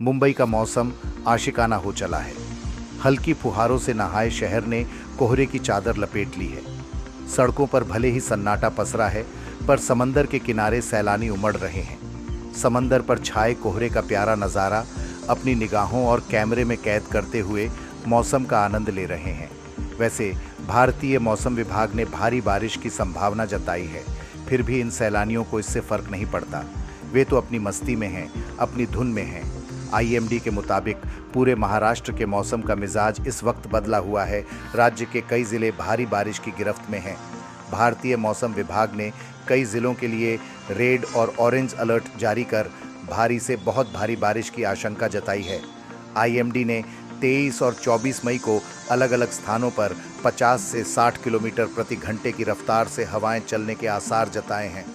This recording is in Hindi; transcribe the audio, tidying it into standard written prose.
मुंबई का मौसम आशिकाना हो चला है। हल्की फुहारों से नहाए शहर ने कोहरे की चादर लपेट ली है। सड़कों पर भले ही सन्नाटा पसरा है, पर समंदर के किनारे सैलानी उमड़ रहे हैं। समंदर पर छाए कोहरे का प्यारा नज़ारा अपनी निगाहों और कैमरे में कैद करते हुए मौसम का आनंद ले रहे हैं। वैसे भारतीय मौसम विभाग ने भारी बारिश की संभावना जताई है, फिर भी इन सैलानियों को इससे फर्क नहीं पड़ता। वे तो अपनी मस्ती में हैं, अपनी धुन में हैं। आईएमडी के मुताबिक पूरे महाराष्ट्र के मौसम का मिजाज इस वक्त बदला हुआ है। राज्य के कई जिले भारी बारिश की गिरफ्त में हैं। भारतीय मौसम विभाग ने कई जिलों के लिए रेड और ऑरेंज अलर्ट जारी कर भारी से बहुत भारी बारिश की आशंका जताई है। आईएमडी ने 23 और 24 मई को अलग अलग स्थानों पर 50 से 60 किलोमीटर प्रति घंटे की रफ्तार से हवाएं चलने के आसार जताए हैं।